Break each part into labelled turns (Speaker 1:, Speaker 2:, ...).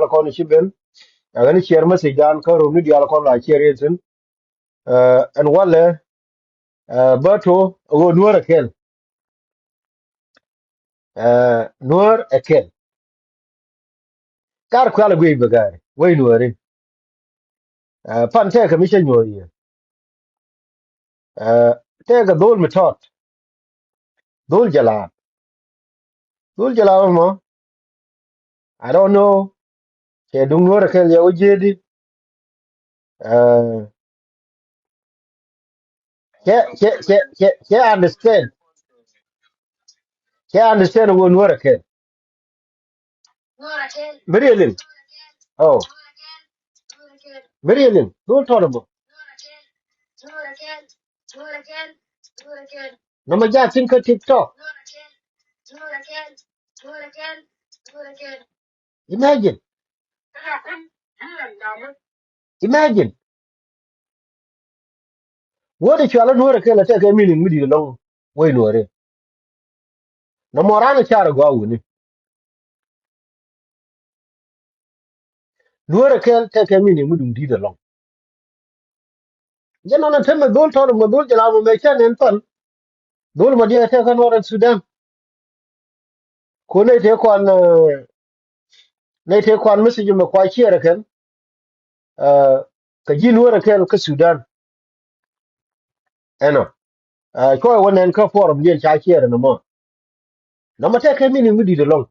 Speaker 1: kon shiben agani share message dan ka ro media kon la share yin and wale bato go nuora kel nuor ekel kar kwala gwe bagari we nuore pan te ka mission nyori te ga dol metot dol jala mo I don't know ke dung nuora kel ya ojedi ke understand go nuora kel Marilyn oh Marilyn dol torabo no ma ja tin ka TikTok imagine imagine what if you are nuora kel ta ka meaning midi long we nuore no morana chara go awuni nuora kel ta ka meaning mudi di long jeno na temme dol torabo dol jala mo me chen en pan dol ma dia ta ka noran Sudan ko ne te kwan message me kwa chiere ken ka ji nuora kel ka Sudan eno ko wonen ka forum dien cha chiere no mo no ma te ka meaning mudi long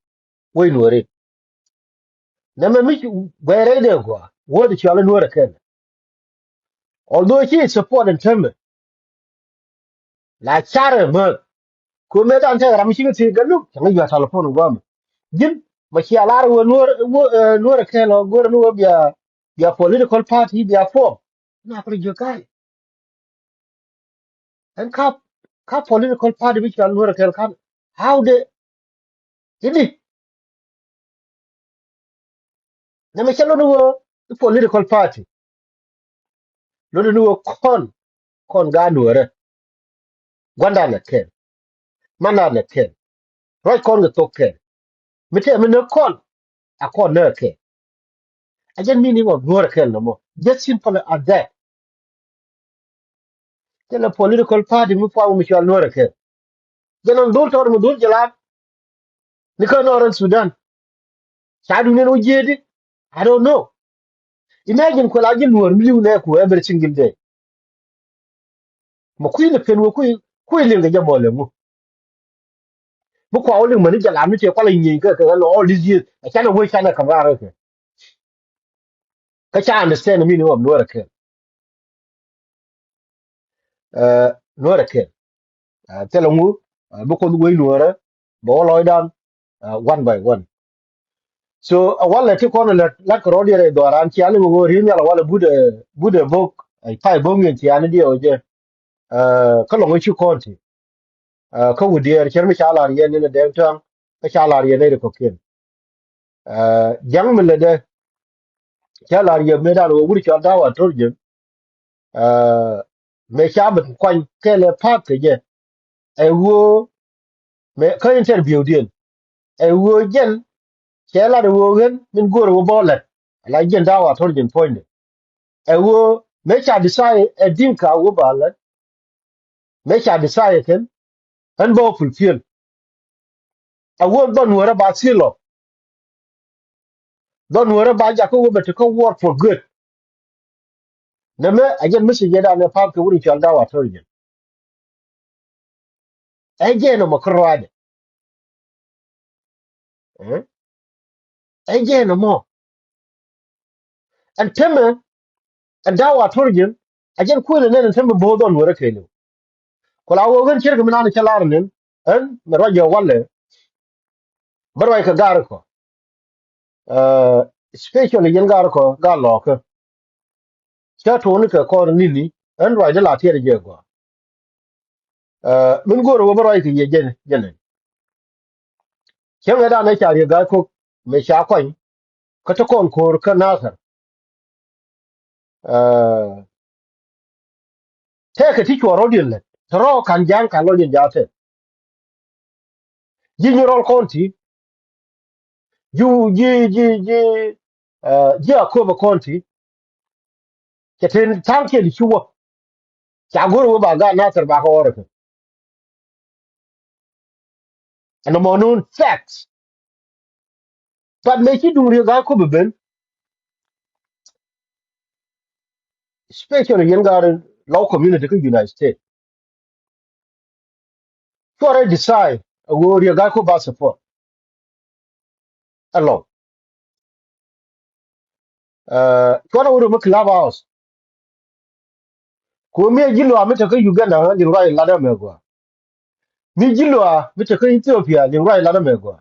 Speaker 1: we nuore na me mi were de go what if you are nuora kel although he is support and term la chare ma ko me dan ta ram shi ti galu tan ya telephone gwa ma jin ma shi alar wo nuora kel go no bia political party bia form na ko jo kai and ka political party which are nuora kel kan how they ini na me chalo no political party no kon ga nuora gwanda na kel mana na kel right kon ga to kel mite me no kon a kon na kel I just meaning of nuora kel no more just simple as that tell a political party mu fa mu shal nuora kel janan dul tor mu dul jala ni ko noran Sudan sadu ne no jedi I don't know imagine ko la jin nuor miliu ne ko every single day ma kuy le pen wo kuy le ga jamole mu ko awle mani jala mi te ko la yin ka lo all this years I can't wait kana kamara ka cha understand the meaning of nuora kel nuora kel tell mu bu ko wo nuora bo lo dan one by one so wala ti kono la ko rodi re do ran ti ale go ri nyala wala bude bok ai pai bong yen ti ane dio je ka lo ngi konti ka wudi er cher mi chala ri ne de tang ka chala ri ne ko ken jang mi le de chala ri me da wo wuri cha da wa torje me cha ben kwan ke le pa ke je ai wo me ka interview din ai wo jen chala de wo gen min goro wo bolet la jen da wa torje point ewo mecha decide a dinka wo bala mecha decide ken and bo fulfill a wo don wora ba silo don wora ba ja ko bet ko work for good na me ajen misi je da ne pa ko wuri chal da wa torje e je no makrwade eh e je no mo and teme and da wa torje ajen ko ne ne teme bo don wora kelo ko la wo gen cherga mina ne chalar nen en me rojo walle barwai ka gar ko especially yen gar ko ga lo ko cha to ni ka ko ni ni en roi de la tiere je go min go ro roi ki ye jene chen da na cha ri ga ko me sha kwan ka to kon ko ka na sa te ka ti ko ro din le tro kan jang ka lo yin ja te ji ni rol kon ti ju ji ja ko ba konti ke ten tanke di chuwa cha goro ba ga na tar ba ko ora and mo nun facts but me ki duri ga ko be ben especially yen ga low community ko United States so I decide go ri ga ko ba support allo ko na wuro mu club house ko me jilo a mita ko Uganda ni right la da me go mi jilo a mita ko Ethiopia ni right la da me go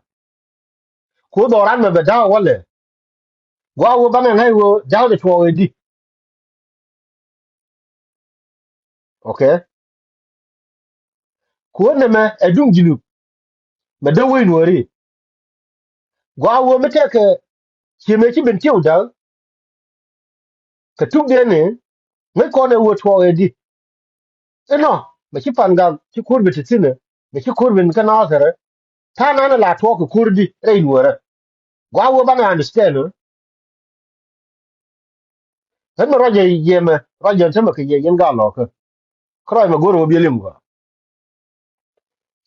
Speaker 1: ko do ran me be da wale gwa wo bana ngai wo da de to di okay ko ne me edung jilu me da wo no ri gwa wo mita ke ki me ki bin tiu da ka tuk de ne me ko ne wo to di no me ki panga ki kur bi tine me ki kur bin kana sare ta na na la to ko kurdi rei nuore gwa wo bana understand no hen mo roje yeme roje tama ke ye yen ga lo ko kroy ma goro bi lim go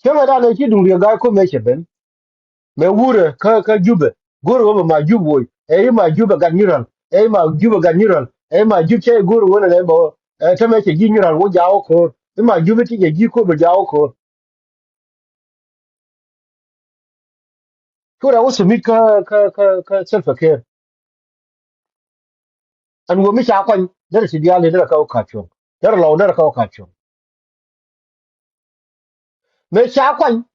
Speaker 1: kema da ne ki dum ri ga ko me che ben me wure ka jube goro ma jubo e ma juba ga niran e ma juba ga niran e ma juche goro wona ne bo tama ke gi niran wo jawo ko e ma jube ti ge gi ko bo jawo ko ko da wasu mi ka self care an wo mi cha kwan da ti dia le da ka ka chon da lo da ka ka chon me cha kwan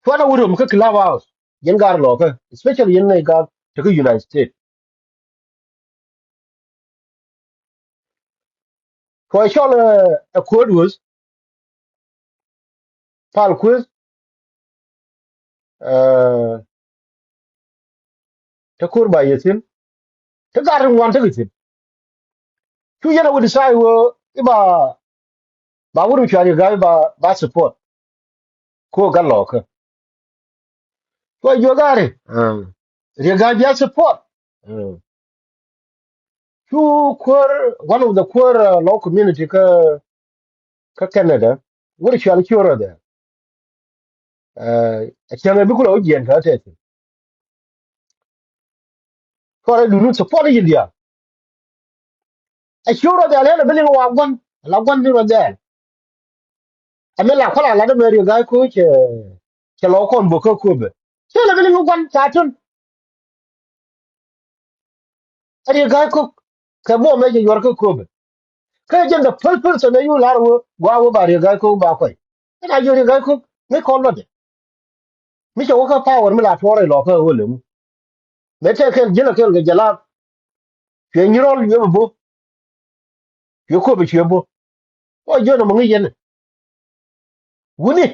Speaker 1: ko na wuro mu ka club house yen gar lo ka especially yen ne ga to the United States ko shol a code was pal quiz ta kur ba yetin ta garin wan ta gitin tu yana wudi sai wo iba ba wuro chari ga ba support ko ga lo ka ko yo gare re ga ya support tu kur one of the core law community ka Canada wuri chari kyoro da a kyanga bi kula ojiyan ka ta ko ra dunu support India a kyoro da le bilin wa gwan la gwan ni ro da ame la kola la de meri ga ko ke lo kon bo ko be ke la bilin gwan ta tun ari ga ko ke mo me je yor ko be ke je da pul so me yu la wo gwa wo ba ri ga ko ba ko ina yo ri ga ko me ko lo de mi ko ka power mi la tore lo ko wo le mu me te ke je la ke ga jala ke ni rol yo bo yo ko be che bo o yo no mo ngi yen wuni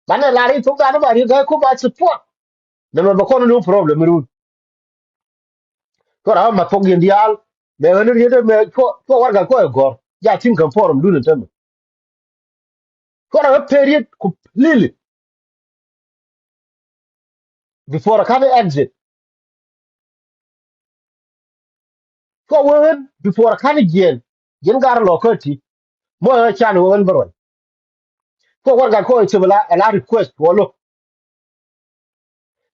Speaker 1: bana la ri to ga no ba ri ga ko ba support de me ba ko no problem ru ko ra ma to gen dial me ne ri de me to war ga ko go ya tin kan forum du ne tem ko ra period completely before I can exit ko wen before I can gen gar lo ko ti mo chan wen bro ko war ga ko ti bla a request ko lo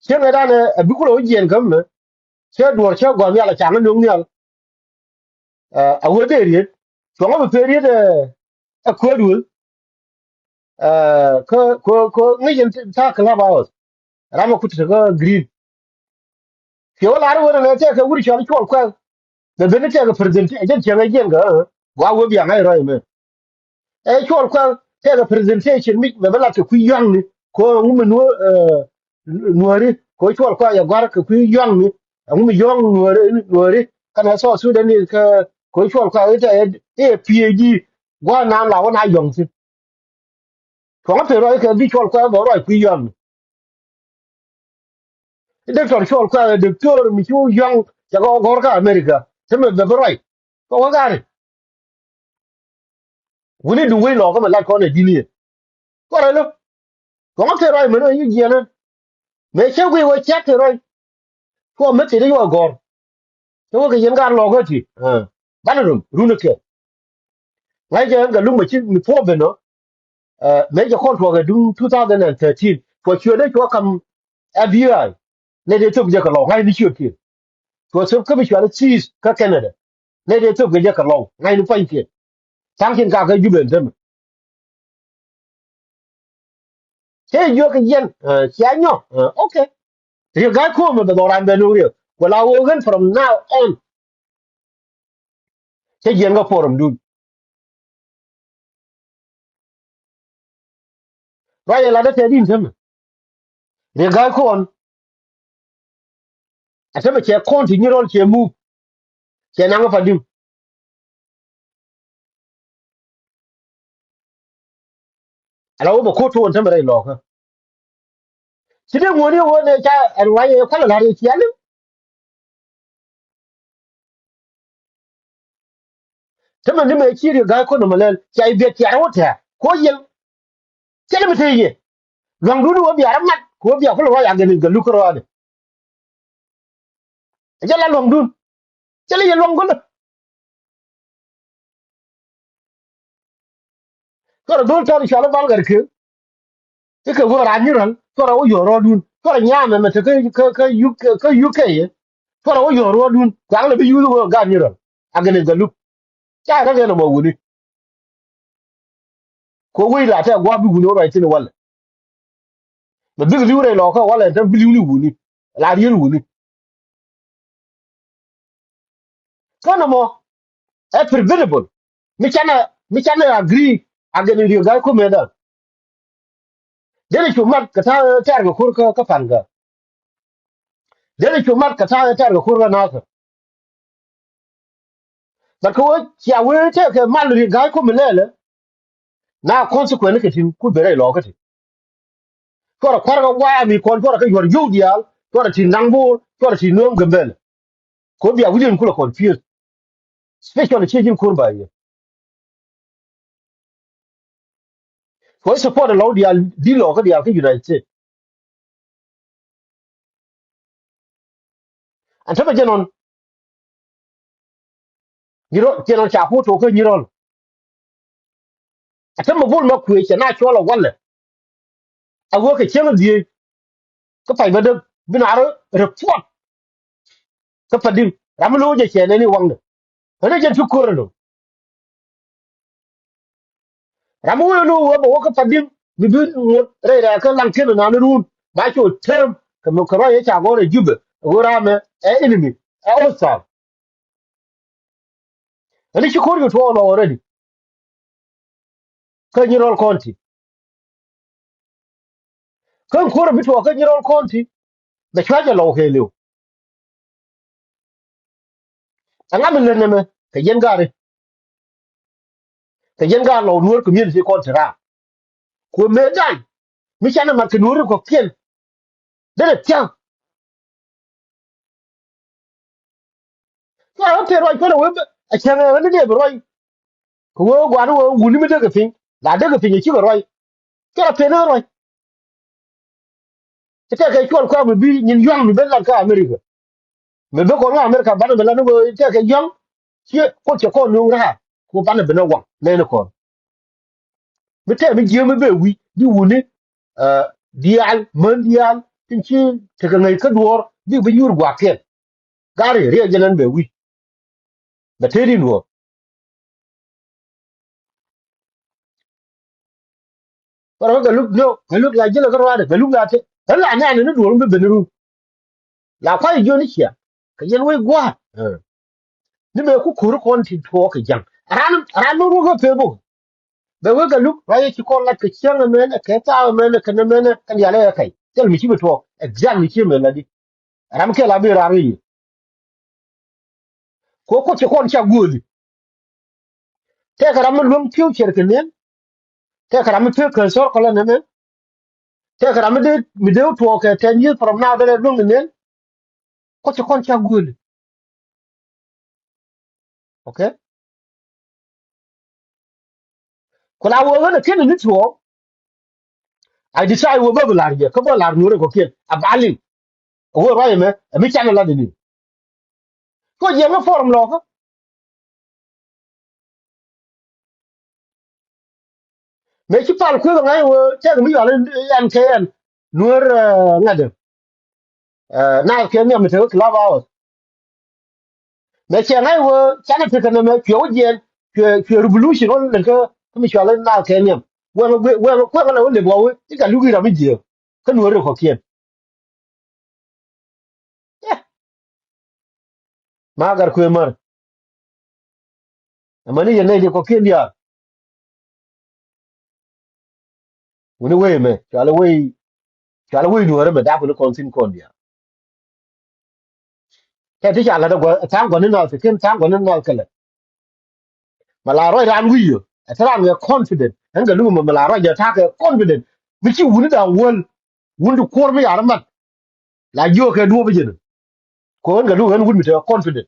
Speaker 1: che me da ne bi ko gen kam ne che do che go mi ala chan no mi al a wo de ri so mo period a ko du ko ngi yen ta kala ba rama kutu ga green ke wala ru wona te ka wuri chali chol kwa da bene te ga present e jen changa jen ga wa wo bi ngai ro me e chol kwa te ga presentation mi me bala te ku yang ni ko mu no nuori ko chol kwa ya gwar ka ku yang ni mu yong nuori kana so su da ni ka ko chol kwa e PhD gwa na la wona yong si ko ma te ro ka bi chol kwa bo ro ku yang doctor chol kwa doctor mi chu yang ya go gor ka America teme be right ko wa gari woni du we lo ko la ko ne dini ko ra lo ko ma te right me no yi jena me che we wo che te right ko me ti yo gor to ko yen gar lo ko ti banarum runa ke ngai je ga lu ma chi mi po be no me je kon to ga du 2013 for sure de ko kam abi ne de to je ka lo ngai ni chi ti to so ka bi chwa chi ka Canada ne de to je ka lo ngai ni pa ti sang kin ka ga ju ben dem thế yo cái yen chia nhau okay thì cái ko mà đồ ran bên lui ko la wo gan from now on thế yen ga forum du rồi là đó thế din thêm thì cái ko on à thế mà che kon thì như rồi che mu che nang fa dim ala wo ko to on thế mà đây lo ka thì đấy ngồi đi wo ne cha an wa ye ko la ri chia lim thế mà ni me chi ri cái ko no malen cha i bet ya wo ta ko yen che le mate ye long du wo bi ara mat ko bi ko lo ya ga lu ko ro de ja la long du che le ye long ko ko do to ri shala bal gar ke cái go ra ni ran to ra wo yo ro dun to ra nya me me te ka UK ye to ra wo yo ro dun ka le bi yu go ga ni ran agene ga lu cha ra ga no mo wuni ko wi la ta gwa bi wuni ro tin wala me bi li re lo ko wala ta bi li wuni la ri wuni ko no mo e preventable mi chana agree agene ri ga ko me da dele chu mat ka ta ga kur ka fanga dele chu mat ka ta ga kur na ka ba ko ya we te ke mal ri ga ko me le na consequence ke tin ku bere lo ke ko ra kwar ga wa mi kon ko ra ka yor yu dial ko ra tin nangbu ko ra tin nom gambel ko biya wujin kula confused especially changing kurba ye ko support the law dial di lo ka dial ka United States and ta jenon giro jenon cha pu to ko nyirol ata ma bul ma ku che na chola wala a go ke chen di ka pai ba de binaro report ka padim ramlo je che ne ni wang ne je tu ko ramu no wo bo ko padim bi bi re ra ka lan ken na nu ba cho tem ka mo ko ye cha go re jube go ra me e enemy e osa ani chi ko to no already ka ni rol konti kan ko bi to ka ni rol konti da cha ja lo he lu anga min ne me ka yen gare ka yen ga lo nur community kontra ko me dan mi cha na ma ka nur ko kien de tya ko te ro ko no we a cha ne ne ro ko wo gwa no wo ni me de ka fin la de ka fin chi ko ro ka pe na ro te ka ko ko mi bi nyin yong mi ben la ka America me be ko no America ba be la no te ka yong chi ko no ra ko ba ne be no wa ne ne ko mi te mi je mi be wi di wuni dial man dial tin chi te ka ngai ka dor bi bi nyur gwa ken gari re jalan be wi da te di no para ga luk no ga luk la jela ga wa ga luk la te la na ne do be be ru la kwa jo ni chia ka yen we gwa ni me ku kuru kon tin to ka jang ran ru ga pe bu be we ga luk ra ye chi kon la ka chiang me ne ka ta me ne ka ne me ne kan ya le kai tel mi chi be to exam mi chi me la di ram ke la bi ra ri ko chi kon cha guli te ka ram lum future ke ne te ka ram te ka so ko la ne te ka ram de mi de to ka 10 years from now de lum ne ko chi kon cha guli okay ko la wo ne ke ni to I decide wo ba la ye ko ba la nu ko ke abalin wo ra me mi chana la ni ko je ma forum lo ko me ci pal ko ngai wo te mi yo an ke an nuer ngade na ke mi am te club house me che ngai wo chana te kana me pyo je ke revolution on le ko mi chale na ke mi wo ko na wo le bo wo ti ka lu gi ra mi je ka nuer ko kien ma gar ko mar mani ye ne ko kien ya woni we me chale we nuer me da ko kon sin kon dia ke ti chala da go ta go ni na te ken ta go ni na kale mà là rồi ran wi yo ta ran confident an ga lu mà là rồi giờ ta cái confident mi chi wuni da won wun du kor mi yar mat la jo ke du bi jin ko an ga lu an wun mi ta confident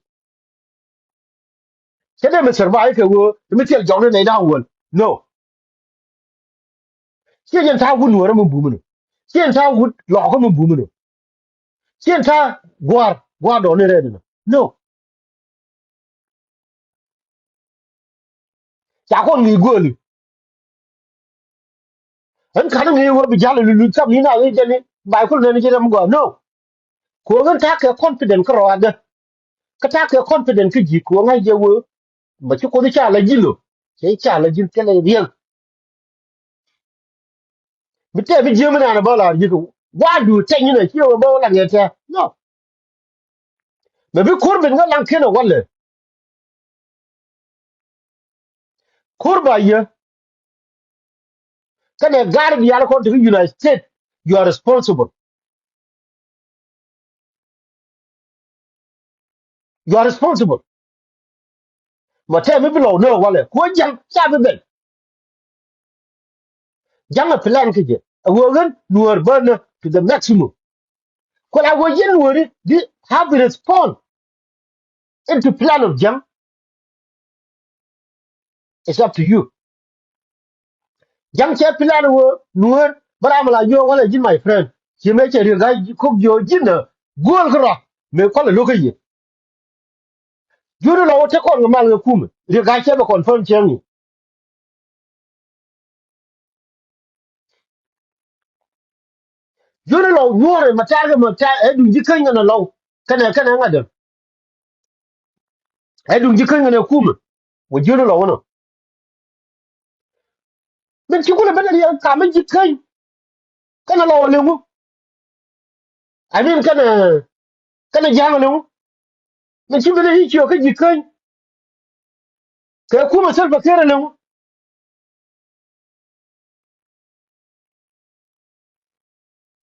Speaker 1: ke de mi survive ke wo mi ti jong ne da won no ke yen ta wun wora mun bu mun ke yen ta wun lo ko mun bu mun ke yen ta gwar do ne re no ta ko ni goli an ka ni wo bi jalo lu kam ni na ye jeni ba ko ne je dam go no ko an ta ke confident ko ro ka ta ke confident ki ji ko ngai je wo mà chứ có cái trả là gì luôn cái trả là gì cái này riêng biết thế biết gì mà nào bao là gì cũng quá đủ tranh như này chưa bao là nghe thế no mà biết khốn bên cái lăng kia nào quan lệ khốn bao nhiêu cái này gari đi ăn con từ United States you are responsible you are responsible mà thế mới biết lâu nữa quan lệ có chẳng sao biết bên chẳng là plan cái gì ở gần nuôi burn to the maximum còn ở gần nuôi đi have a response into plan of jam it's up to you jam che plan wo nuer bara mala yo wala jin my friend chi me che ri ga ko yo jin na gol kro me ko lo ka yi juro lo te ko mal ga kum ri ga che ba confirm che ni juro lo nuore ma ta e du ji kan na lo kana ngada e du ji kan na kum wo juro lo wono men chi ko le bana ri ka men ji kan kana lo le mu I mean kana jang le mu men chi bana hi chi ka ji kan ka kuma sel ba kere le mu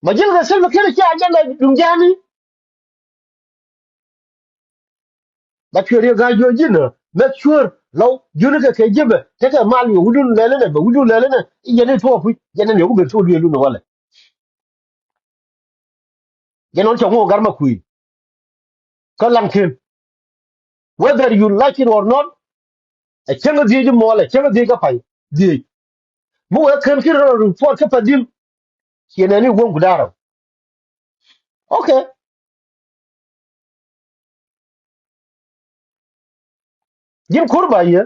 Speaker 1: ma jil ga sel ba kere chi ajanda dum jani but you ga jo jina make sure law junu ka jibe te ka mal yo wudun lele ne ba wudun lele ne yene to fu yene ne ko be to lu no wala yene on to garma kuyi ko lamkin whether you like it or not a chenga di mo la chenga di ka pai di mo wa kan ki ro for ka padim yene ni won gudaro okay jim kurba ye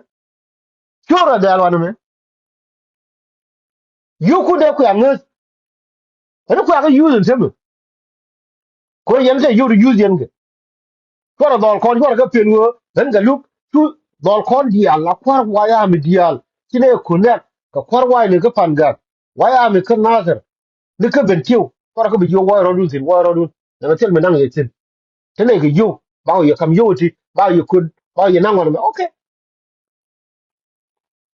Speaker 1: chora da alwana me you ku de ku angus ene ku aga use ntemu ko yene te you use yene ko dol kon ko ga penwo dan ga luk tu dol kon dial la kwar waya mi dial kine kunet ka kwar waya ne ga panga waya mi kan nazar ni ka bentiu ko ka bi yo waya rodun tin waya rodun da tel me nang yetin tene ga yo ba yo kam yo ti ba yo kun ba yo nang wala okay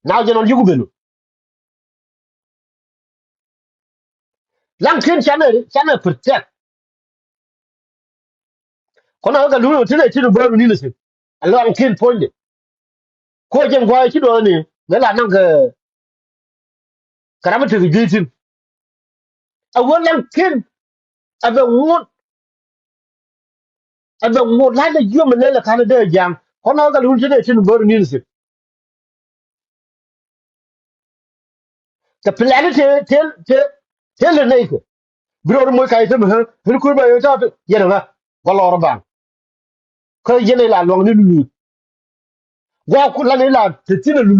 Speaker 1: now je non yugu benu lan ken chane protect kona ga lu tene ti do bru ni ne sin lan ken ponde ko jen gwaya ti do ni ne la nang ga karamata ga jitin a wannan ken abe abe mo la de yo me le kan de jam kono ga lu tene tin bor ni se the planet tel tel tel ne ko biro mo kai tem ha hil ku ba yo ta yena na wala ban ko yene la long ni lu gwa ku la ni la te tin lu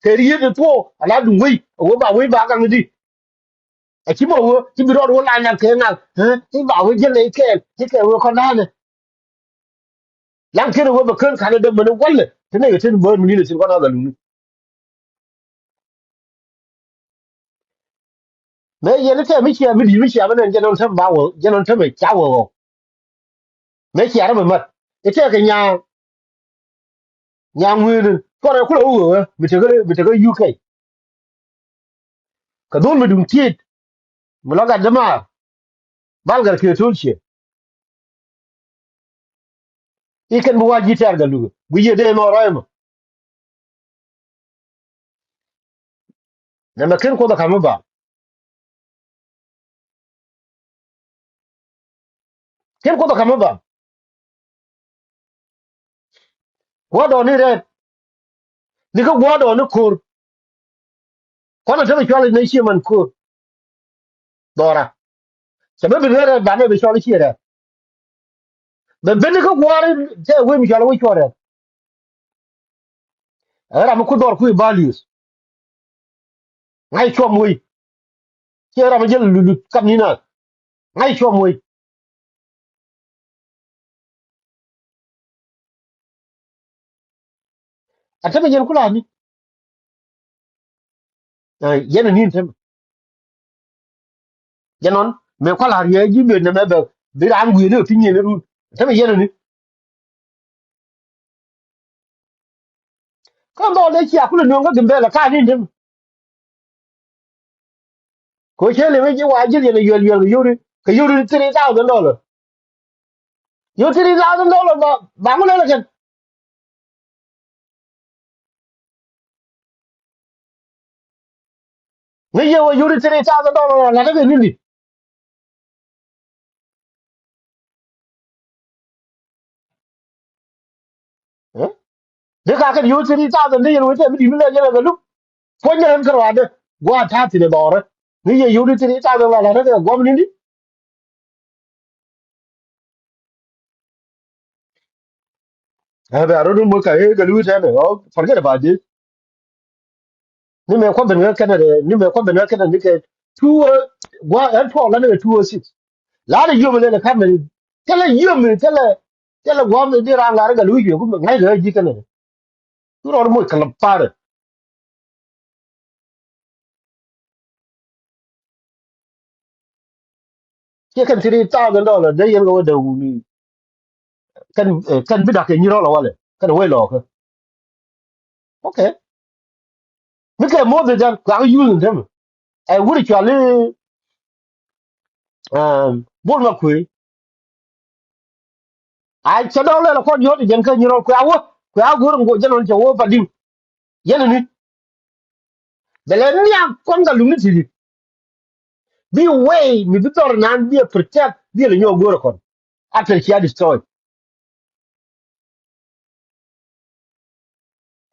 Speaker 1: ke ri de to ala du wi wo ba wi ba kan di a chi mo wo chi biro wo la na ke na ha ti ba wi je le ke wo ko na ne lan ke wo ba kan kan de mo ne walle te ne tin bo mi ni tin ko na da lu me yene te mi chi mi chi ba ne je non tem ba wo je non tem cha wo me chi ara me mat ite ke nya ngwini ko ra ku wo mi te ko UK ka dun mi dum tiet mi loga dama balgar ke tulche iken bu waji tar ga lugu bu ye de no rayma na ma ken ko da kama ba ken ko da kama ba ko do ni re ni ko go do ni kur ko na te ko ni shi man kur dora sabe bi re ba ne bi so shi re be ni ko go re te we mi jalo wi ko re era mo ku dor ku values ngai cho mui ke ra ma jel lulu kam ni na ngai cho mui ate be jel kula ni yene ni tem janon me ko la ye ji be ne me be bi ran wi ne ti ni ne ru ate be yene ni ko do le chi akulu no ga gembe la ka ni tem ko chele me je wa je ne yori ka yori $3,000 yo $3,000 ba mo le ken me ye wo yori $3,000 la ga ni eh de ka ka yo 3,000 de yo te mi di le je ga lu ko ne ran karwa de gwa ta ti de dore me ye yori $3,000 la ga go mi ni ha ba ro mo ka e ga lu ta ne o forget about this ni me ko ben ga kana de ni me ko ben ga kana ni ke two gwa en to la ne 206 la de yo me le ka me tele yo me tele gwa me di ran la ga lu yo ko ngai ga ji kana tu ro mo ka la pare ke kan $3,000 de yen go de ni kan bi da ke ni ro la wale kan we lo ka okay mi ke mo de jan ka yu ni dem ai wuri cha le bol ma ku ai cha do le ko yo de jen ka ni ro ku awo ku a go ngo jan on cha wo pa dim yen ni de le ni an kon ga lu ni ti bi way mi vitor nan bi protect bi le nyo go ko after she had destroyed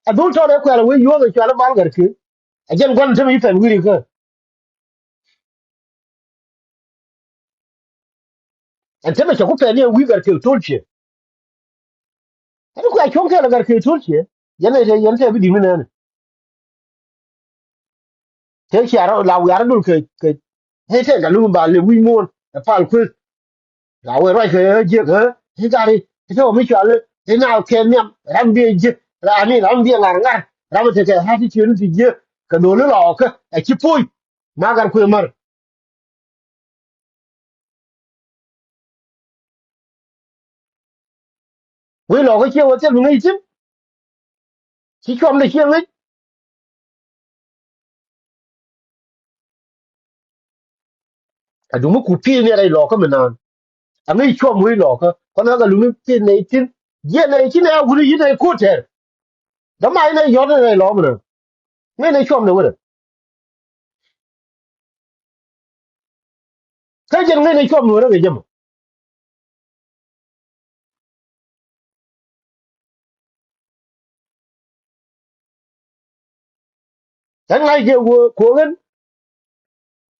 Speaker 1: adul to re ko ala we yo de cha la bal gar ki ajen gon tem yifen wiri ka en tem cha ko pe ne wi gar ki tulche en ko a chon ke la gar ki tulche yen te bi di mi ne te cha ra la wi ara dul ke he te ga lu ba le wi mon pa ku la we ra ke je ke he ga ri te o mi cha le te na ke nyam ram bi je ra ni ram bi ngar ngar ram te ke ha ti chi ti je ka do le lo ke a chi pui ma gar ku mar we lo ke che wo te lu ngai tim chi chom de che ngai a du mu ku pi ne rai lo ko me na a ngai chom we lo ko ko na ga lu mi ti ne tin je ne chi ne a gu ri ne ku te da mai ne yo ne lo me ne ne chom ne we ka je ne chom ne we ge dan ngai je wo ko gen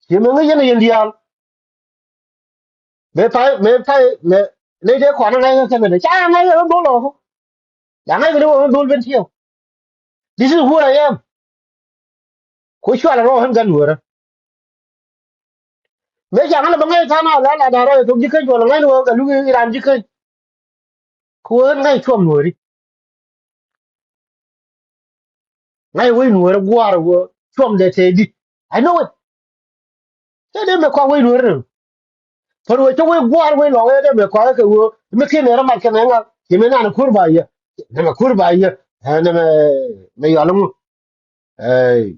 Speaker 1: che me ngai ne yen dial me le de ko na ngai ka me cha ngai ga do lo ko ya ngai ga do ben tiyo. This is who I am. Ko shwa la ro han gan wora me ja ngala bangai ta na la da ro to jikan jo la ngai no ga lu ran jikan ko ngai chom wori ngai we no ra gwar wo chom de te di I know it. Te de me ko we no re for we to we gwar we lo we de me ko ka wo me ke ne ra mar ka nga ke me na na kurba ya na kurba ya na me ya lu eh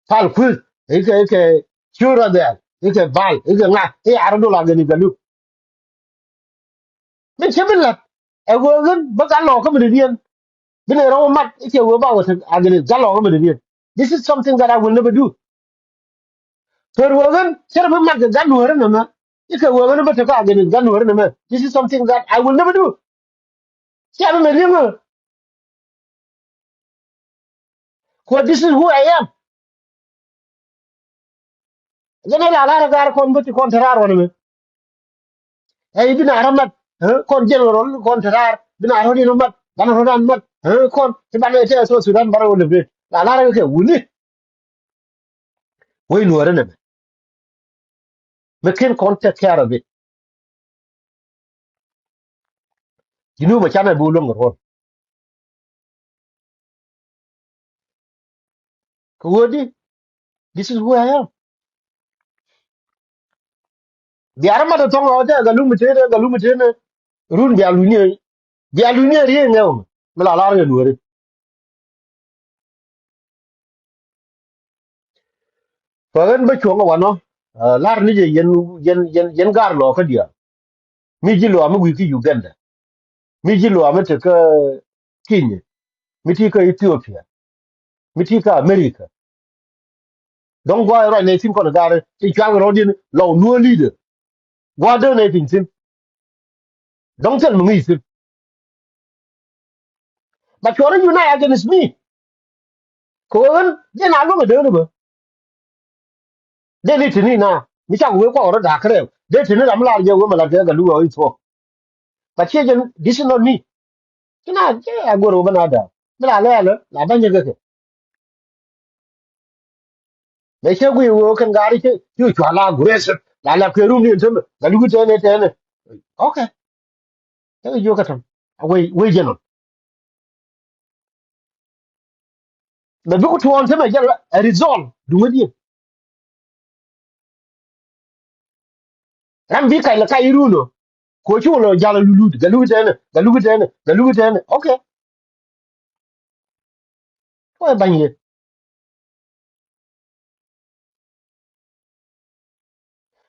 Speaker 1: pal ku ke chura de ke bal ke nga e ara do la ga ni ga lu me che me la e wo gan ba ka lo ka me di bine ro mat ke wo ba wo ta ga ni ga lo ka me di this is something that I will never do. For wogan, Serbian market gun were no. If a woman but a car against gun were no. This is something that I will never do. See, I'm a ringer. This is who I am. Then I got a gar con but to contrar on me. Hey, been a ramat, con general, contrar, been a rodin mat, Banaran mat, con, the Banata so Sudan Barrow the bit. La Lara, will it? We know it. McKin can't take care of it. You know, my channel bulong or what? This is who I am. The Aramata tongue out there, the Lumitere, run the alunia ri ngeo mala la ri nuore fagan ba chonga wano lar ni je yen gar lo ka dia mi ji lo am wi ki Uganda mi ji lo am te ka Kenya mi ti ka Ethiopia mi ti ka America don gwa ra ne tin ko na gare ti kwa ro din lo no leader gwa de ne tin tin don tel mu ngi tin but you are unite against me ko wen je na lo de ne ba de ni tin ni na mi cha we ko ro da kre de tin na mala je we mala ga lu o ito but this is not me. Kina ke agoro banada. Mila lele la banye geke. Me che gwi wo kan gari ke yu chwa la gures la la ke rum ni tum ga lu tene tene. Okay. Ke yo katam. We jeno. Me bu to on teme jela a resolve du ngodi. Ram bi kai la kai runo. Ko chu lo jala lulu ga lu tene ga lu tene ga lu tene. Okay. Ko banye.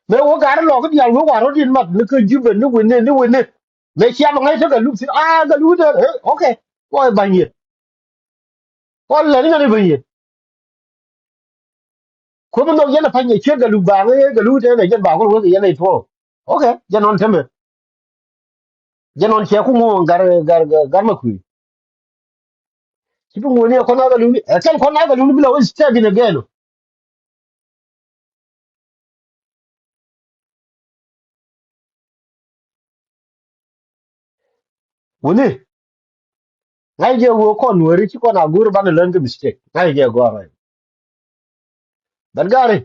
Speaker 1: Me wo gar lo ko dial wo waro din mat ne ke jibe ne wene ne wene. Me chia ma ngai to ga lu si ga lu tene. Okay. Ko banye. Ko le ni ga ni banye. Ko mo yana fanye che ga lu ba nge ga lu te ne jen ba ko wo yana to okay janon teme janon che ku mo gar ma ku ti bu mo ne ko na ga lu e kan ko na ga lu bi la wo step in again woni ngai je wo ko no ri ko na gur ba na learn the mistake ngai je go ra but gare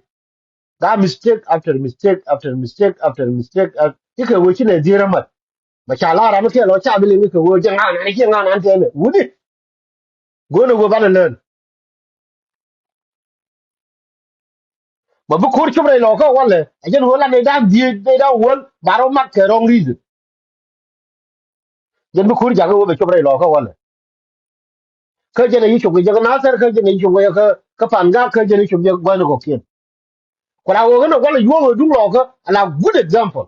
Speaker 1: ga mistake after mistake after mistake after mistake ti ke wo chi ne dira mat ma cha la ra ma ke lo cha bi le ke wo je nga na ke nga na te ne woni go no go ba na learn mà bức khối chúng này nó có quan lệ anh dân huấn là người đang huấn bà nó mắc cái wrong reason dân bức khối chẳng có về chúng này nó có quan lệ cái dân này chụp cái dân nó sẽ cái dân này chụp cái phản gác cái dân này chụp cái quan nó có kiên còn nào cái nó quan là vua đúng rồi cái là good example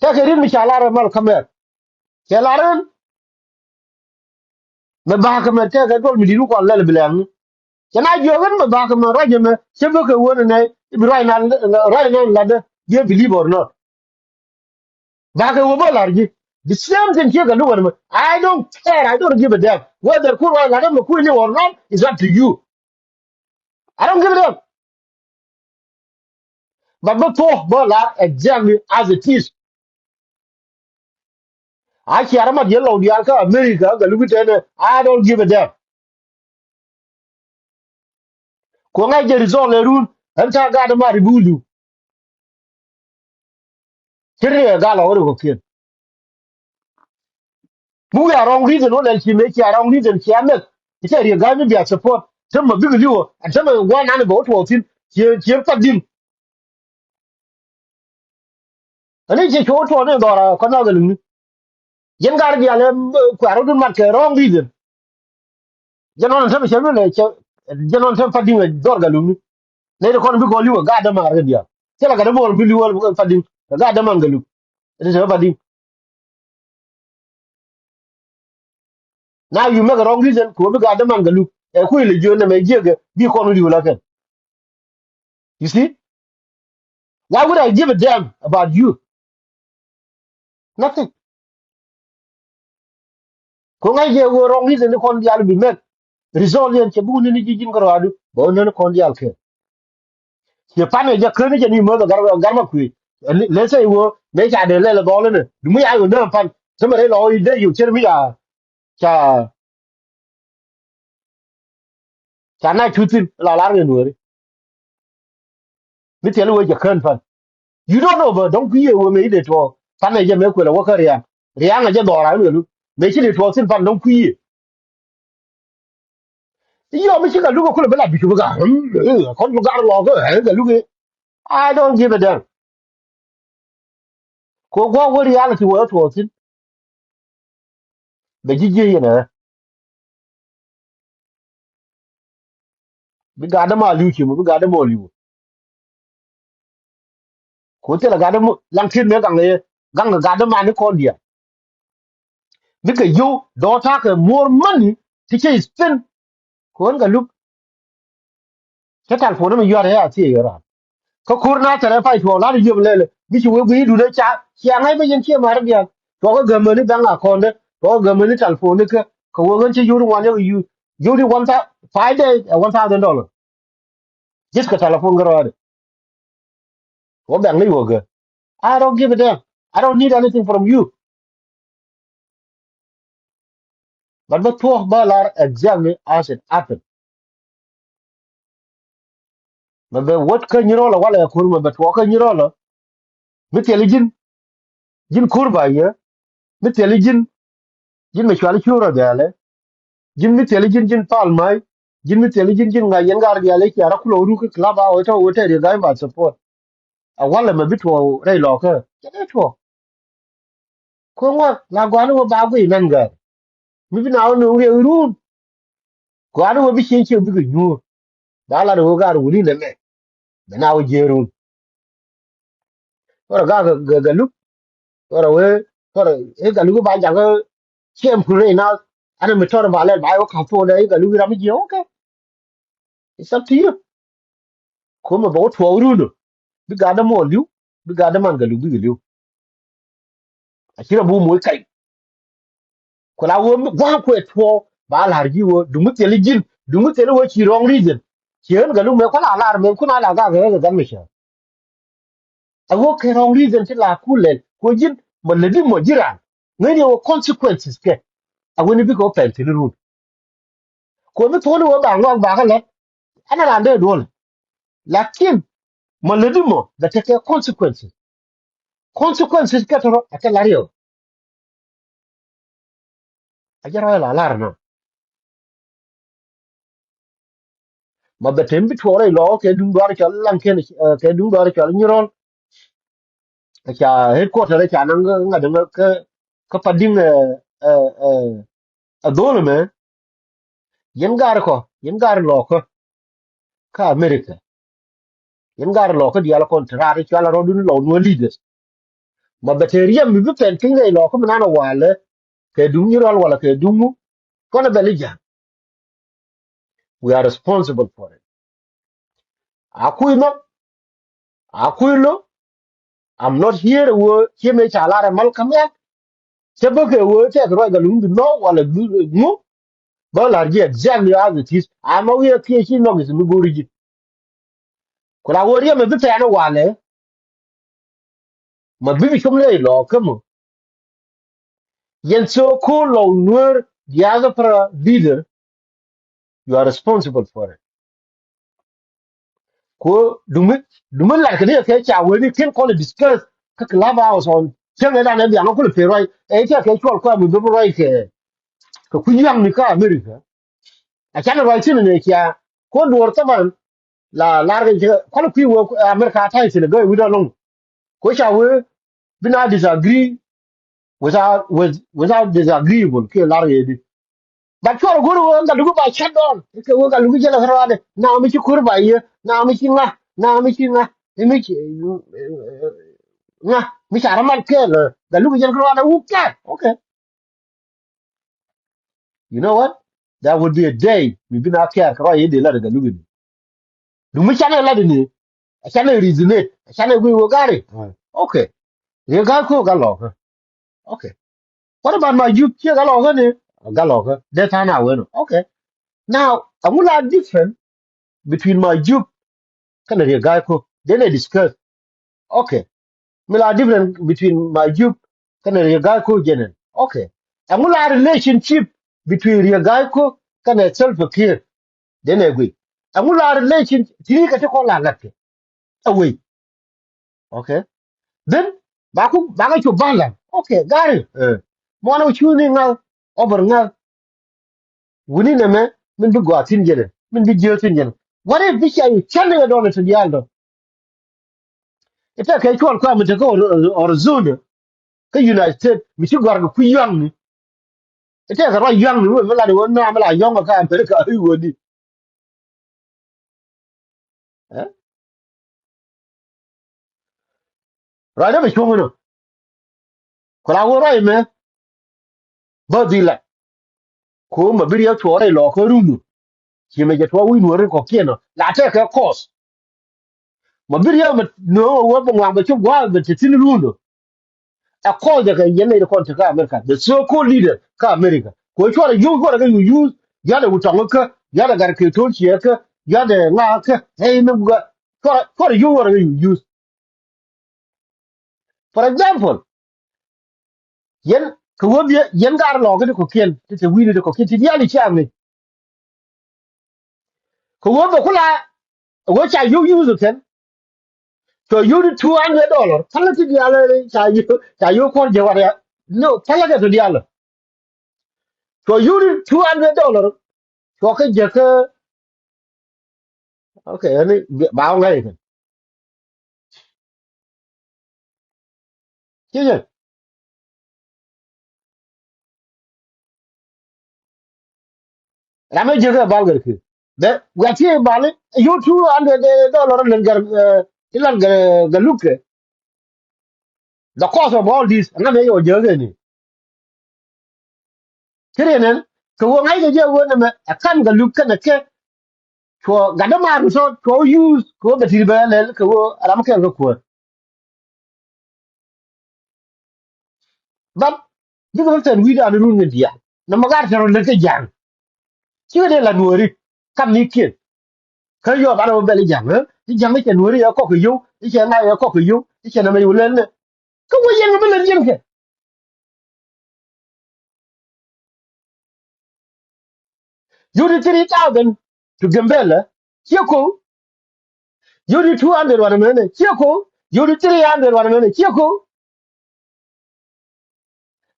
Speaker 1: thế cái riêng mình là mal kamer cái là riêng mà ba kamer thế cái đó mình đi lúc còn lại là bilang cái này giờ cái mà ba kamer rồi mà xem cái huấn này bị right now là đấy you believe or not ba cái huấn là gì The same thing here. I don't care. I don't give a damn whether Kurwa Ladam Kuni or not. Is up to you. I don't give a damn. But talk about exactly as it is. I care about yellow the Alka America. The Lubitana. I don't give a damn. Kung I get all the rule. And I got a maribulu. Here, Gala or okay. We are wrong reason. What else you make your wrong reason? Kiamet. It's a guy with your support. Some of you and some of one and about was in. Here, and it's a short one or a canal. Yen gar bi ale kwaro dun mat ke wrong reason. Janon tam chelu le janon tam fadin we dor galu. Ne de kon bi ko liwo ga da ma re dia. Kela ga da mo bi liwo fadin ga da man galu. It is fadin. Now you make a wrong reason ko bi ga da man galu. E ku ile jo na me jege bi ko no liwo la ken. You see? Why would I give a damn about you? Nothing. Ko ngai je go wrong reason ne kon dial bi met. Result yen che bu ni jijin ko adu. Bo ne kon dial ke. Ye pane je krene je ni mo garma ku let's say wo me cha de le do le ne du mi ayo na pan se me lo ide yu cher mi ya cha cha na chutin la ne no mi te lo je kan pan you don't know but don't be wo me de to pan je me ku le wo ka ria nga je do ra lu me chi de to sin pan don't ku yo me chi ka lu ko le bela bi ku ga ko lu ga lo ko ga lu ke I don't give a damn ko go reality wo to sin be ji je ne bi ga da ma lu ki mu bi ga da mo lu ko te la ga da mo lang kin me gang ga da ma ni ko dia because you don't have more money to spend ko ga look ta tal fo na yo ya ti ra ko kur na ta fa to la yu le le bi chi we bi du de cha cha ngai be yen chi ma ra dia to ko ga mo ni bang account de to ga mo ni tal fo ni ko wo gan chi yu ru wan yu ri 5 days $1,000 just ka telephone ga ra ko bang ni wo ga I don't give a damn. I don't need anything from you. But talk about exactly as it happened. But what can you roll a wala kurma but what can you roll? Mit jin kurba ye miteli jin me chwali chura gale jin miteli jin palmai jin miteli jin nga yen gar gale ki ara kulo ru ki klaba o to wote re ga ma support a wala me bitwo re lo ka ke to ko wa la gwa no ba gwi men ga mi bi na no re ru gwa no bi chen che bi gu nyu da la ro ga ru ni le me be na o jeru ora ga lu ora we ora e ga lu ba ja ga chem pure na ana mi tor ba le ba o ka fo de ga lu ra mi je okay it's up to you ko mo bo to ru no bi ga da mo liu bi ga da man ga lu bi liu a kira bu mo kai ko la wo wa ko to ba la ji wo du mu tele jin du mu tele wo chi wrong reason chen ga lu me ko la me ko na la ga mi sha a wo ke wrong reason ti la ku le ko jin mo le di mo jira ne ni wo consequences ke a wo ni bi ko pen ti ru ko mi to wo ba ngwa ba ka le ana la de do lakin mo le di mo da te consequences ka to a ta la rio a jara la no ma betem bi tore lo ke dum dwar chal lan ken ke dum dwar chal nyirol cha headquarter cha nang nga dang ka pading dole me yen gar lo ko ka america yen gar lo ko dia la contrary cha la rodun lo no leaders ma beterium mi bi pen kin lo ko na wale ke dum nyirol wala ke dum ko na belija we are responsible for it akuy no akuy lo I'm not here wo che me cha la mal kam Cheboke wo te ko ga lungu no wala mu ba la ji exactly as it is. Ama we ke chi no gizu guri ji. Kula wo ri me bita yana wale ma bibi chum le lo kamo. Yen so ko lo nur the other para leader you are responsible for it. Ko dumi la ke cha we ni ken ko discuss ka club house on chen da na bi an ko le pe roi e che ke chol ko mu bi roi ke ko kunyang ni ka America. A chan roi tin ne kya ko dur taban la ke ko ku wo America ta isi ne go we don't know. Ko cha we bina disagree without disagreeable ke la re di. But for guru wo ga dugu ba chat don ke wo ga lugu jela farade na mi ci kurba ye na mi ci na mi ci mi ci mi ci aramal ke le ga lugu jela farade okay. You know what, that would be a day we been out here kra ye de la ga lugu du mi chane la de ni chane resonate chane we wo gari okay ye ga ko ga lo okay. What about my youth here ga lo ne ga lo de ta na we no okay. Now amula different between my youth kana re guy ko then they discuss okay mila different between my youth kana re guy ko jenen okay amula relationship between re guy ko kana self care then agree amula relation tini ka ko la latte away okay then ba ka bala okay gari mo na chuni ngal over ngal wuni na me min bi gwa tin jene min bi jetin jene what if this you challenge it on to the aldo ita kai ko ko mi ko or zone ka United States mi ci gwar ku yang ni ite ka ro yang ni we la de wona ma la yong ka America ai woni eh ra da mi chumo no ko la wo rai me ba di la ko ma bi ya to rai lo ko runu ki me je to wi no re ko kieno la te ka course ma bi ya no wo ba ngwa ba chu gwa ba ti tin runu a call da ka yene da kon ta ka America the so called leader ka America ko to ra yu ko da you use ya da wutan ka ya da gar ke to ki ka ya da na ka hey me ga ko you what you use for example yen ko wobi yen gar lo ga ko ken te wi de ko ken ti ya ni cha mi ko wobo kula wo cha you use ken to you $200 kala ti ya le cha you ko je wa ya no kala ga to ya lo to you $200 to ka je ka okay ani ba ngai ken ti je ra me je ga ba ga ki de wa ti ba le you $200 len gar ilan ga luke the cost of all this na me yo je ga ni kirenen ko wo ngai je wo na me akan ga luke na ke ko ga da ma so ko use ko ga ti ba le ko wo alam ke ko but diga tan wi da nu ngi dia na ma ga tan le ke jang ki de la nuori kam ni kien ka yo ba do be le jang ti jang ke nuori ya ko yo ti che na ya ko yo ti che na me yu le ne ko wo yen be le yen ke you di 3000 to gembele ki ko you di 200 wana me ne ki ko you di 300 wana me ne ki ko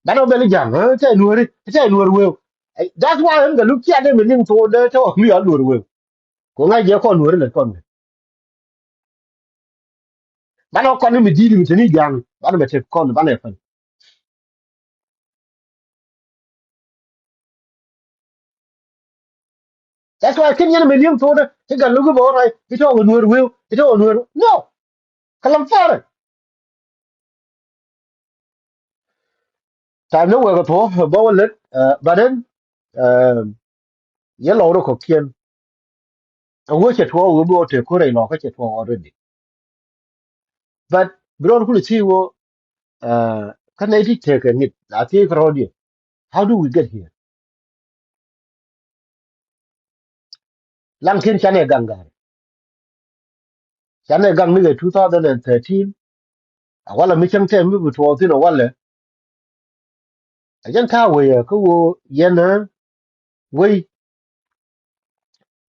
Speaker 1: ba do be le jang te nuori we that's why I'm the look at them in to the to mi al nuori we ko ngai je ko nuori le kon ba no kon mi di mi tini jang ba do be te kon ba ne fan that's why kin yen me lim to the te ga lugu bo rai ti to nuori we ti to nuori no kalam fare ta no we ko to bo le ba den ye lo ro ko kien wo che to wo bo te ko re lo ka che to already but bro ku ti wo Can I take it? I take Rodi. How do we get here? Lankin Chane Gangar. Chane Gang me 2013. A wala mission time me to within a wala. I can't tell where go yena way.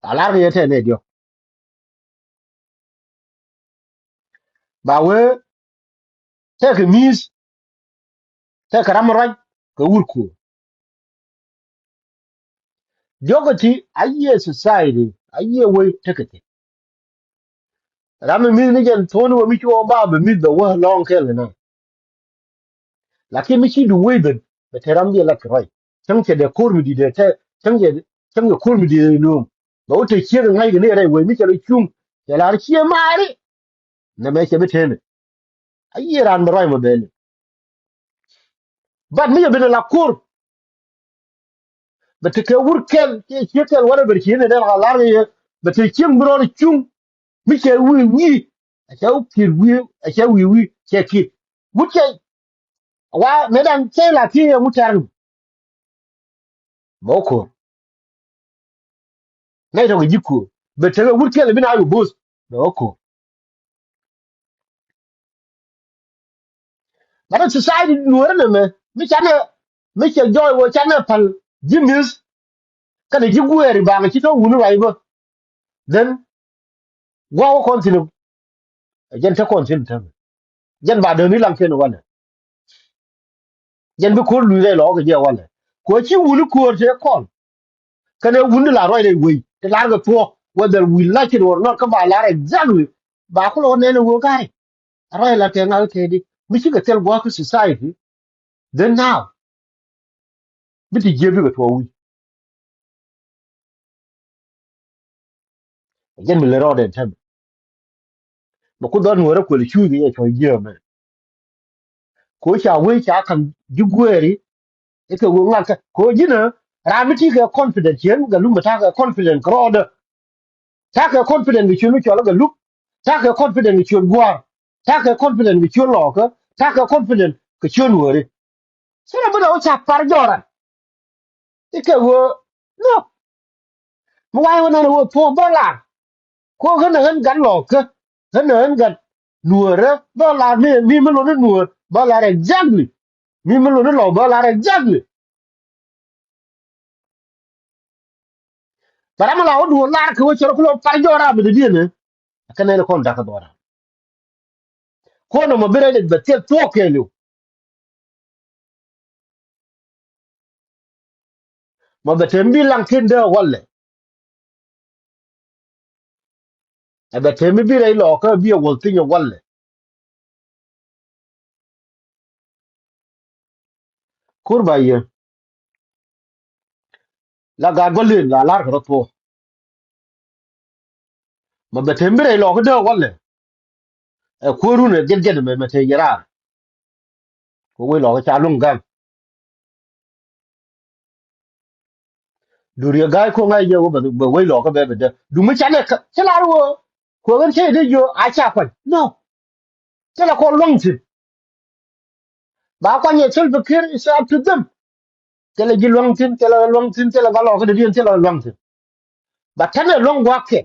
Speaker 1: A large yet an idiot. But where take a miss, take a ramarai, go woolku. Jogati, a year society, a year way take it. Rami mi ni jen tonu wa mi chuo ba be mi the world long kel na. Lakini mi chi du we ben. Be teram dia la kroi. Chang che de kur mi di de te chang de kur mi di no. Ba o te chi ngai de ne re we mi che le chung. Che la chi mari. Na me che be tene. Ayi ran mo roi mo ben. But mi be la kur. Be te ke wur kel che kel wala be chi ne de la la ye. Be te chi bro ri chung. Mi che wi. A cha u kir wi. A cha wi che ki. Mu che wa medan che la ti mu tar moko na to giku betere wurke le bina ayu boss moko but society nuore na me mi che joy wo chana pal jimis kana jigueri ba ma chito wunu wa ibo then wa ko continue jen ta continue ta jen ba de ni lang ken wala jen bi ko lu le lo ga je wala ko chi wunu ko te kon kana wunu la roi le we te la ga to whether we like it or not ka ba la exactly ba ko lo ne ne wo gari roi la te ngal te di mi chi ga tel go ko society then now biti jebi ga to wi jen mi le ro de tem ma ku don wora ko le chu gi to je me ko cha wi cha kan jugweri e ko ngo ka ko jina ra mi ti ga confident yen ga lu ma ta ga confident ro de ta ga confident gi chu cho la ga lu ta ga confident gi chu gwa ta ga confident gi chu lo ka ta ga confident gi chu wori sera bu da o cha par jora e ke wo no mo wa wona wo to ba la ko gana han gan lo ka gana han gan nuora ba la mi me lo nuor ba la exactly mi me lo lo ba la exactly bara ma la o du la ko choro ko pa jora be de ne kana ne kon da ka dora ko no mo bere de be te to ke lu mo be te mbi lan kin de walle e be te mi bi re lo ka bi wol tin yo walle kur ba ye la ga golin la lar ko to mo be te mbi re lo ko de walle e ko ru ne gen gen me te yara ko we lo ka cha lung gan duriya gai ko ngai je ba wai lo ka be de du mi chane ka la ru ko gan che de yo a cha kwa no che la ko long tin ba kwa nye sul fikir is up to them che la ji long tin che la ga lo ka de yen che la long tin ba tan long wa ke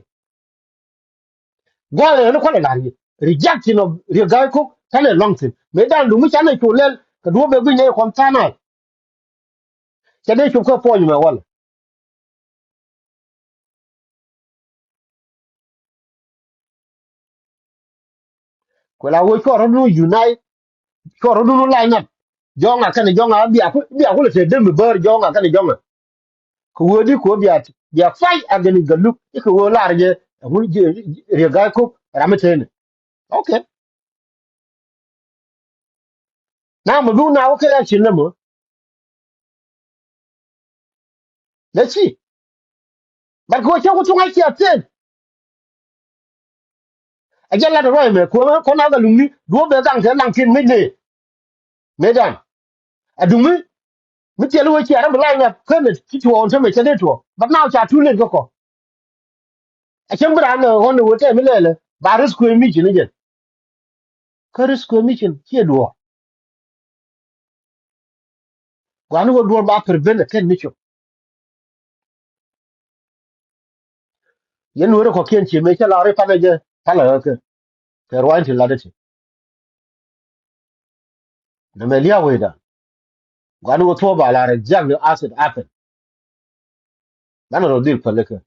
Speaker 1: go le no ko la ri rejection of ri gai ko tan long tin me dan du mi chane to le ka du be bi ne kon tana che de chu ko po ni me wala ko la wo ko ro no unite ko ro no line up jonga kan jonga bi aku le te dem ber jonga kan jonga ko wodi ko biya fai agani galu ko wo larje mun je rega ko ramatene okay na mu du na okay ya chin mo let's see but ko cha ko tunga ki aten ajala de roy me ko na ga lungi do be gang te lang kin me ne medan adumi mi telu wo chi ara bla na kene ti to on te me chede to but now cha tu len ko a chen bra na on wo te mi lele ba ris ko mi chin je ka ris ko mi chin chi do gwan go do ba prevent ken ni chop yen wore ko ken chi me chala re pa je pala ke rwan ti la de na me liya we da gwan go to ba la re jag le acid happen dan ro dil pale ke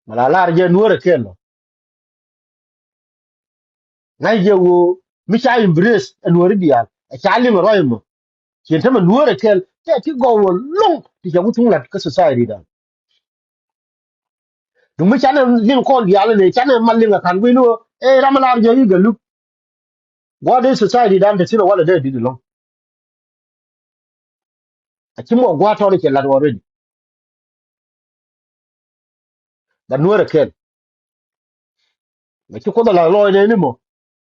Speaker 1: mala la je nuore ken lo ngai je wo mi cha embrace nuore dia a cha li mo roimo chen ta nuore ken te ti go wo long ti ja ku tung la ka society da dum mi cha na lin kon dia le ne cha na man linga kan wi no e ramala je yi galu what is society dan de sino wala de di long a chi mo gwa to ke la already da nuore ken ma chi ko da la lo ne ni mo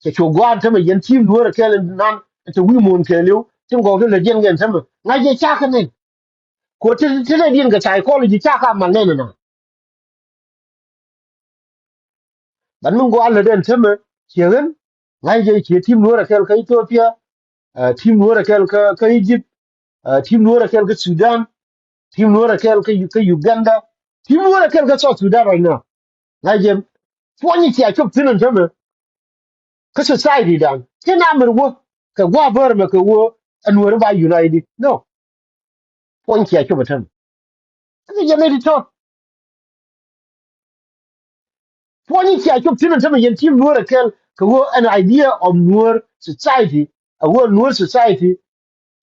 Speaker 1: ke chu gwa ta me yen tim nuore ken nan ta wi mon ke liu tin go ke le jen gen ta me ngai je cha ka ne ko ti ti le din ga psychology cha ka man ne na dan mun go alla den ta me ke ngai je ke tim nuore ken ka Ethiopia tim nuore ken ka Egypt tim nuore ken ka Sudan tim nuore ken ka Uganda tim nuore ken ka South Sudan right now ngai je fo ni ti a chop tin ta me ka society dan kina mer wo ka gwa bar ma ka wo anwar ba united no point ya ke batan ka je ne to point ya ke tin ta yen team nuwar kel ka wo an idea of nuwar society a wo nuwar society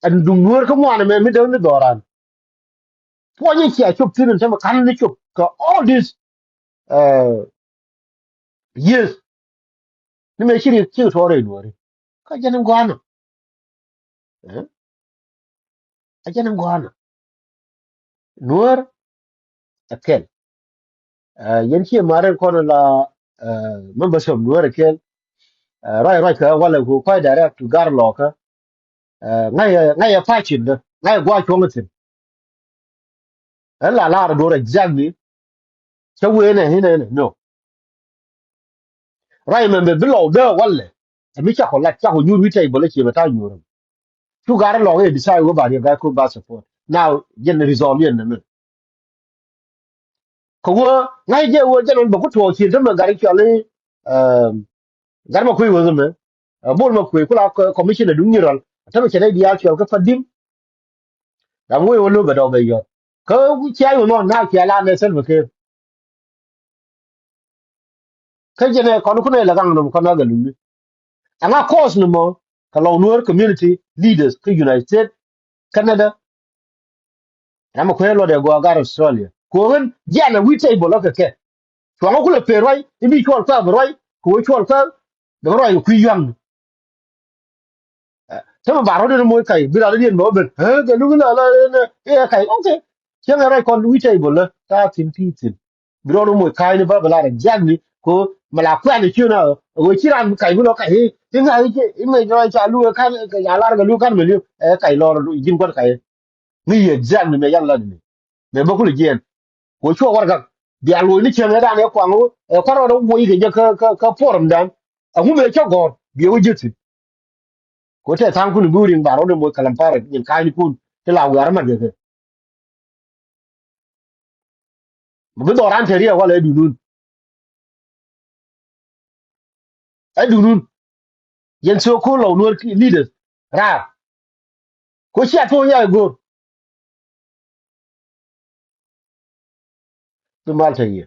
Speaker 1: and dum nuwar ka mo na me mi da ni doran point ya ke tin ta kan ni ke ka all this uh years ni me shiri ki to re nuwar ka je nan gwana eh a je nan gwana nuwar akel yen ki mare ko la members of nuwar kel rai rai ka wala ko kai direct to gar lo ka ngay pa chin da ngay gwa chong tin la do exactly so we ne hine ne no rai men be below da wala mi cha ko la cha ko nyuru tai bole chi bata nyuru to gar lo e decide go ba ga ko ba support now yen resolve yen ne ko wo ngay je wo janon ba ko to chi da ma gar chi ale gar ma kuy wo me bol ma kuy kula commission du nyiral ta ma chene dia chi ko fadim da mo wo lo ba do be yo ko chi ayo no na chi ala ne sel ke kai jene kono kuna la gang no kono ga lumi anga cause no mo ka law nuer community leaders ka United States Canada ama ko lo de go agar Australia ko wen jana wi tay bolo ka ke to anga kula pe roi ibi ko ta roi ko ko ta de roi ku yang sama baro de mo kai bi la de no ben he ga lu la la e kai okay chen ra kon wi tay bolo ta tin ti tin biro no mo kai ne ba la de jagni ko mala kwa ni chuna go chiran kai bu lo kai tin ga i me jo cha lu kan ka ya la ga lu kan me lu e kai lo jin kon kai ni ye jagni me yan la ni me ba ku le jen ko cho war ga bi a lu ni chen da ne kwa ngo e kwa ro wo yi ga ka forum dan a mu me cho gor bi o jiti ko te tan ku ni burin baro de mo kalam pare yin kai ni kun te la war ma de mo do ran te ri wala e du nun yen so ko lo nuer leaders ra ko shi ato ya go to malta yi